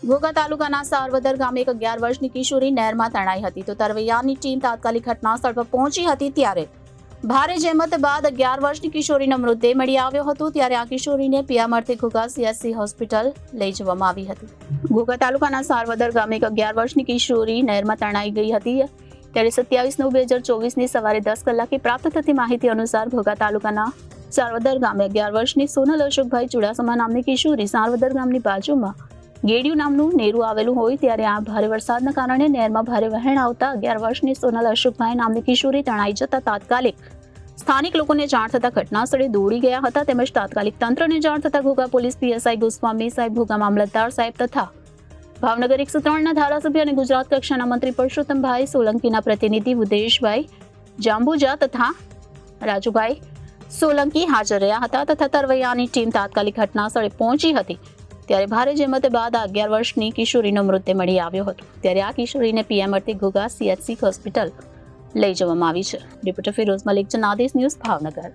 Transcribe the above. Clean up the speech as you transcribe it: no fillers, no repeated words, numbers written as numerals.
ઘોઘા તાલુકાના સારવદર ગામે એક 11 વર્ષની કિશોરી નહેરમાં તણાઈ હતી તો તરવૈયાની ટીમ તાત્કાલિક ઘટનાસ્થળ પર પહોંચી હતી ત્યારે ભારે જહેમત બાદ 11 વર્ષની કિશોરીનો મૃતદેહ મળી આવ્યો હતો ત્યારે આ કિશોરીને પીએમઆરથી ઘોઘા CHC હોસ્પિટલ લઈ જવામાં આવી હતી। ઘોઘા તાલુકાના સારવદર ગામે એક 11 વર્ષની કિશોરી નહેરમાં તણાઈ ગઈ હતી ત્યારે 27/9/2024ની સવારે 10 કલાકે પ્રાપ્ત થતી માહિતી અનુસાર ઘોઘા તાલુકાના સારવદર ગામે 11 વર્ષની સોનલ અશોકભાઈ ચુડાસમા નામની કિશોરી સારવદર ગામની બાજુમાં ગેડિયું નામનું નેરું આવેલું હોય ત્યારે આ ભારે વરસાદના કારણે નહેરમાં ભારે વહેણ આવતા 11 વર્ષની સોનલ અશોકભાઈ નામની કિશોરી તણાઈ જતા તાત્કાલિક સ્થાનિક લોકોને જાણ થતા ઘટનાસ્થળે દોડી ગયા હતા તેમજ તાત્કાલિક તંત્રને જાણ થતા ઘોઘા પોલીસ PSI ગોસ્વામી સાહેબ, ઘોઘા મામલતદાર સાહેબ તથા ભાવનગર 103ના ધારાસભ્ય અને ગુજરાત કક્ષાના મંત્રી પરસોત્તમભાઈ સોલંકીના પ્રતિનિધિ ઉદેશભાઈ જાંબુજા તથા રાજુભાઈ સોલંકી હાજર રહ્યા હતા તથા તરવૈયાની ટીમ તાત્કાલિક ઘટનાસ્થળે પહોંચી હતી ત્યારે ભારે જહેમત બાદ આ 11 વર્ષની કિશોરીનો મૃતદેહ મળી આવ્યો હતો ત્યારે આ કિશોરીને પીએમઆરથી ઘોઘા CHC હોસ્પિટલ લઈ જવામાં આવી છે। Reporter Firoz Malik, Janadesh news, Bhavnagar.